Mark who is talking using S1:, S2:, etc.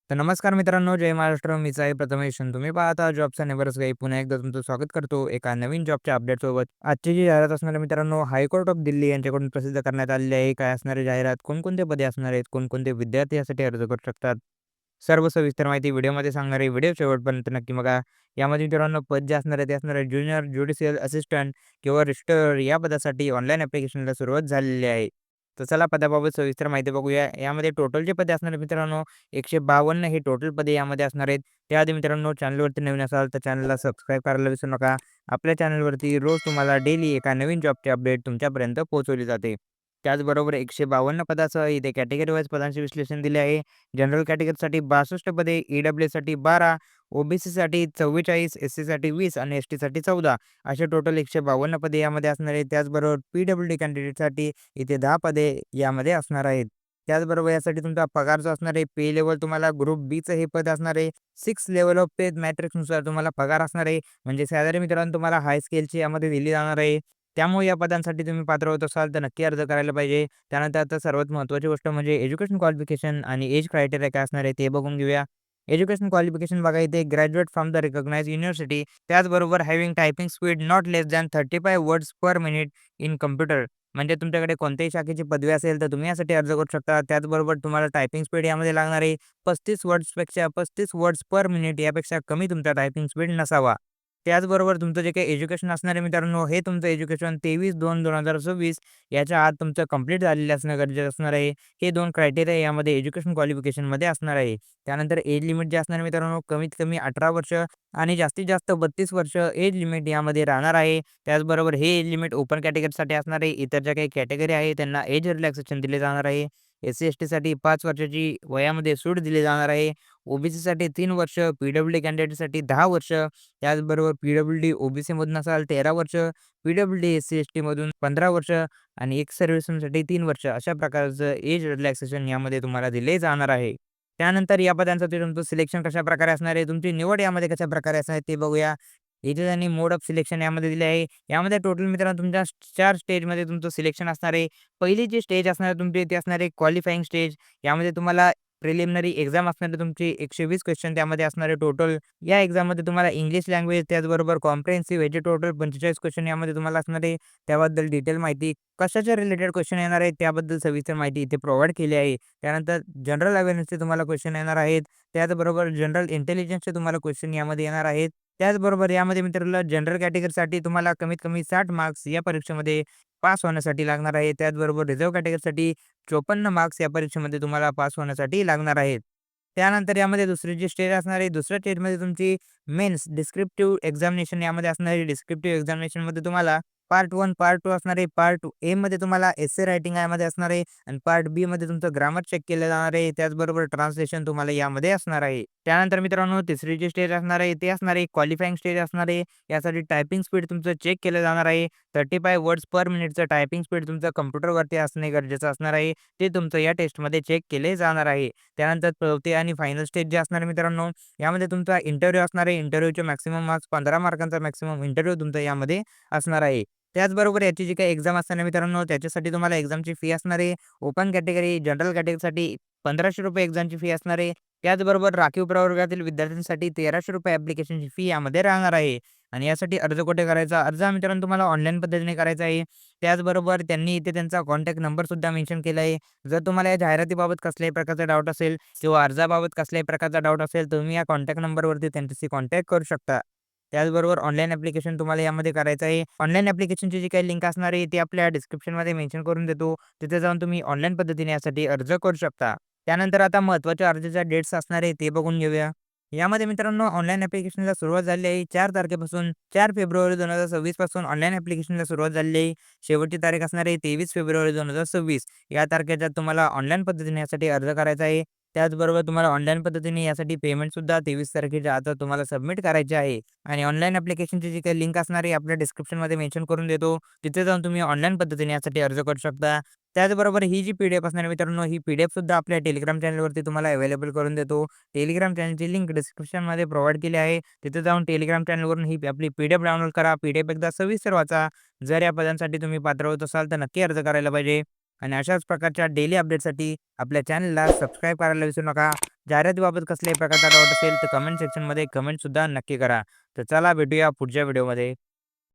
S1: तर नमस्कार मित्रांनो, जय महाराष्ट्र. मीच आहे प्रथमेश आणि तुम्ही पाहता जॉबचा नेबर्स गाईड. पुन्हा एकदा तुमचं स्वागत करतो एका नवीन जॉबच्या अपडेटसोबत. आजची जी जाहिरात असणार आहे मित्रांनो, हायकोर्ट ऑफ दिल्ली यांच्याकडून प्रसिद्ध करण्यात आलेली आहे. काय असणार आहे जाहिरात, कोणकोणते पदे असणार आहेत, कोणकोणते विद्यार्थी यासाठी अर्ज करू शकतात, सर्व सविस्तर माहिती व्हिडिओमध्ये सांगणार आहे. व्हिडिओ शेवटपर्यंत नक्की बघा. यामध्ये मित्रांनो पद जे असणार आहे ते असणार आहे ज्युनियर ज्युडिशियल असिस्टंट किंवा रजिस्ट्रार या पदासाठी ऑनलाईन ॲप्लिकेशनला सुरुवात झालेली आहे. तर चला पदाबाबत सविस्तर माहिती बघूया. यामध्ये टोटल जे पदे असणार आहेत मित्रांनो, 152 हे टोटल पदे यामध्ये असणार आहेत. त्याआधी मित्रांनो, चॅनलवरती नवीन असाल तर चॅनलला सबस्क्राईब करायला विसरू नका. आपल्या चॅनलवरती रोज तुम्हाला डेली एका नवीन जॉबची अपडेट तुमच्यापर्यंत पोहोचवली जाते. त्याचबरोबर 152 पदासह इथे कॅटेगरी वाईज पदांचे विश्लेषण दिले आहे. जनरल कॅटेगरीसाठी 62 पदे, ईडब्ल्यूसाठी 12, ओबीसीसाठी 44, एससीसाठी 20 आणि एसटीसाठी 14 असे टोटल 152 पदे यामध्ये असणार आहेत. त्याचबरोबर पीडब्ल्यूडी कॅन्डिडेटसाठी इथे 10 पदे यामध्ये असणार आहेत. त्याचबरोबर यासाठी तुमचा पगार जो असणार आहे, पे लेव्हल तुम्हाला ग्रुप बीचं हे पद असणार आहे. 6 लेव्हल ऑफ पे मॅट्रिक्सनुसार तुम्हाला पगार असणार आहे. म्हणजे सॅलरी मित्रांनो तुम्हाला हाय स्केलची यामध्ये दिली जाणार आहे. त्यामुळे या पदांसाठी तुम्ही पात्र होत असाल तर नक्की अर्ज करायला पाहिजे. त्यानंतर आता सर्वात महत्त्वाची गोष्ट म्हणजे एज्युकेशन क्वालिफिकेशन आणि एज क्रायटेरिया काय असणार आहे ते बघून घेऊया. एज्युकेशन क्वालिफिकेशन बघा इथे graduate from the recognized university. त्याचबरोबर having typing speed not less than 35 words per minute in computer. म्हणजे तुमच्याकडे कोणत्याही शाखेची पदवी असेल तर तुम्ही यासाठी अर्ज करू शकता. त्याचबरोबर तुम्हाला टायपिंग स्पीड यामध्ये लागणार आहे 35 वर्ड्स पर मिनिट यापेक्षा कमी तुमचा टायपिंग स्पीड नसावा. त्याचबरोबर तुमचं जे काही एज्युकेशन असणार आहे मित्रांनो, हे तुमचं एज्युकेशन 23/2/2026 याच्या आत तुमचं कंप्लीट झालेलं असणं गरजेचं असणार आहे. हे 2 क्रायटेरिया यामध्ये एज्युकेशन क्वालिफिकेशनमध्ये असणार आहे. त्यानंतर एज लिमिट जे असणार मित्रांनो, कमीत कमी 18 वर्ष आणि जास्तीत जास्त 32 वर्ष एज लिमिट यामध्ये राहणार आहे. त्याचबरोबर हे एज लिमिट ओपन कॅटेगरीसाठी असणार आहे. इतर ज्या काही कॅटेगरी आहे त्यांना एज रिलॅक्सेशन दिले जाणार आहे. एस-सी-एस-टीसाठी 5 वर्षाची वयामध्ये सूट दिली जाणार आहे. ओ-बी-सीसाठी 3 वर्ष, पी-डब्ल्यू-डी कॅन्डिडेटसाठी 10 वर्ष, त्याचबरोबर पी-डब्ल्यू-डी ओ-बी-सीमधून असाल 13 वर्ष, पी-डब्ल्यू-डी एस-सी-एस-टीमधून 15 वर्ष आणि एक्स सर्व्हिसमनसाठी 3 वर्ष अशा प्रकारचं एज रिलॅक्सेशन यामध्ये तुम्हाला दिले जाणार आहे. त्यानंतर या पदांसाठी तुमचं सिलेक्शन कशाप्रकारे असणार आहे, तुमची निवड यामध्ये कशाप्रकारे असणार आहे ते बघूया. इथे त्यांनी मोड ऑफ सिलेक्शन यामध्ये दिले आहे. यामध्ये टोटल मित्रांनो तुमच्या 4 स्टेजमध्ये तुमचं सिलेक्शन असणार आहे. पहिली जी स्टेज असणार आहे तुमची ती असणार आहे क्वालिफायिंग स्टेज. यामध्ये तुम्हाला प्रिलिमिनरी एक्झाम असणार आहे तुमची 120 क्वेश्चन त्यामध्ये असणार आहे टोटल. या एक्झाममध्ये तुम्हाला इंग्लिश लँग्वेज त्याचबरोबर कॉम्प्रिहेन्सिव्ह याचे टोटल 45 क्वेश्चन यामध्ये तुम्हाला असणार आहे. त्याबद्दल डिटेल माहिती, कशाच्या रिलेटेड क्वेश्चन येणार आहेत त्याबद्दल सविस्तर माहिती इथे प्रोव्हाईड केली आहे. त्यानंतर जनरल अवेअरनेसचे तुम्हाला क्वेश्चन येणार आहेत. त्याचबरोबर जनरल इंटेलिजन्सचे तुम्हाला क्वेश्चन यामध्ये येणार आहेत. त्याचबरोबर यामध्ये मित्रांनो जनरल कॅटेगरीसाठी तुम्हाला कमीत कमी 60 मार्क्स या परीक्षेमध्ये पास होण्यासाठी लागणार आहे. त्याचबरोबर रिझर्व्ह कॅटेगरीसाठी 54 मार्क्स या परीक्षेमध्ये तुम्हाला पास होण्यासाठी लागणार आहेत. त्यानंतर यामध्ये दुसरी जी स्टेज असणार आहे, दुसऱ्या स्टेजमध्ये तुमची मेन्स डिस्क्रिप्टिव्ह एक्झामिनेशन यामध्ये असणार आहे. डिस्क्रिप्टिव्ह एक्झामिनेशनमध्ये तुम्हाला पार्ट 1, पार्ट 2 असणार आहे. पार्ट एमध्ये तुम्हाला एस्से रायटिंग यामध्ये असणार आहे आणि पार्ट बीमध्ये तुमचं ग्रामर चेक केलं जाणार आहे. त्याचबरोबर ट्रान्सलेशन तुम्हाला यामध्ये असणार आहे. त्यानंतर मित्रांनो तिसरी जी स्टेज असणार आहे ते असणार आहे क्वालिफायिंग स्टेज असणार आहे. यासाठी टायपिंग स्पीड तुमचं चेक केलं जाणार आहे. 35 वर्ड्स पर मिनिटचं टायपिंग स्पीड तुमचं कॉम्प्युटरवरती असणे गरजेचं असणार आहे. ते तुमचं या टेस्टमध्ये चेक केले जाणार आहे. त्यानंतर चौथी आणि फायनल स्टेज जे असणार आहे मित्रांनो, यामध्ये तुमचा इंटरव्ह्यू असणार आहे. इंटरव्ह्यूचे मॅक्सिमम मार्क्स 15 मार्कांचा मॅक्सिमम इंटरव्ह्यू तुमचा यामध्ये असणार आहे. त्याचबरोबर याची जी काही एक्झाम असणार आहे मित्रांनो, त्याच्यासाठी तुम्हाला एक्झामची फी असणार आहे. ओपन कॅटेगरी, जनरल कॅटेगरीसाठी ₹1500 एक्झामची फी असणार आहे. त्याचबरोबर राखीव प्रवर्गातील विद्यार्थ्यांसाठी ₹1300 ॲप्लिकेशनची फी यामध्ये राहणार आहे. आणि यासाठी अर्ज कुठे करायचा? अर्ज हा मित्रांनो तुम्हाला ऑनलाईन पद्धतीने करायचा आहे. त्याचबरोबर त्यांनी इथे त्यांचा कॉन्टॅक्ट नंबरसुद्धा मेन्शन केला आहे. जर तुम्हाला या जाहिरातीबाबत कसल्याही प्रकारचा डाऊट असेल किंवा अर्जाबाबत कसल्याही प्रकारचा डाऊट असेल, तर तुम्ही या कॉन्टॅक्ट नंबरवरती त्यांच्याशी कॉन्टॅक्ट करू शकता. त्याचबरोबर ऑनलाईन ॲप्लिकेशन तुम्हाला यामध्ये करायचं आहे. ऑनलाईन ॲप्लिकेशनची जी काही लिंक असणार आहे, ती आपल्या डिस्क्रिप्शनमध्ये मेन्शन करून देतो. तिथे जाऊन तुम्ही ऑनलाईन पद्धतीने यासाठी अर्ज करू शकता. त्यानंतर आता महत्त्वाच्या अर्जाच्या डेट्स असणार आहे ते बघून घेऊया. यामध्ये मित्रांनो ऑनलाईन ॲप्लिकेशनला सुरुवात झाली आहे 4 तारखेपासून. 4 फेब्रुवारी 2026 पासून ऑनलाईन ॲप्लिकेशनला सुरुवात झालेली आहे. शेवटची तारीख असणार आहे 23 फेब्रुवारी 2026 या तारखेच्या तुम्हाला ऑनलाईन पद्धतीने यासाठी अर्ज करायचा आहे. त्याचबरोबर तुम्हाला ऑनलाईन पद्धतीने यासाठी पेमेंटसुद्धा 23 तारखेच्या आत तुम्हाला सबमिट करायचे आहे. आणि ऑनलाईन ॲप्लिकेशनची जी काही लिंक असणार आहे आपल्या डिस्क्रिप्शनमध्ये मेन्शन करून देतो. तिथे जाऊन तुम्ही ऑनलाईन पद्धतीने यासाठी अर्ज करू शकता. त्याचबरोबर ही जी पी-डी-एफ असणार आहे मित्रांनो, ही पी-डी-एफ सुद्धा आपल्या टेलिग्राम चॅनलवरती तुम्हाला अवेलेबल करून देतो. टेलिग्राम चॅनलची लिंक डिस्क्रिप्शनमध्ये प्रोव्हाईड केली आहे. तिथे जाऊन टेलिग्राम चॅनलवरून ही आपली पी-डी-एफ डाउनलोड करा. पी-डी-एफ एकदा सविस्तर वाचा. जर या पदांसाठी तुम्ही पात्र होत असाल तर नक्की अर्ज करायला पाहिजे. आणि अशाच प्रकारच्या डेली अपडेटसाठी आपल्या चॅनलला सबस्क्राईब करायला विसरू नका. जाहिरातीबाबत कसल्याही प्रकारचा डाऊट असेल तर कमेंट सेक्शनमध्ये कमेंटसुद्धा नक्की करा. तर चला भेटूया पुढच्या व्हिडिओमध्ये.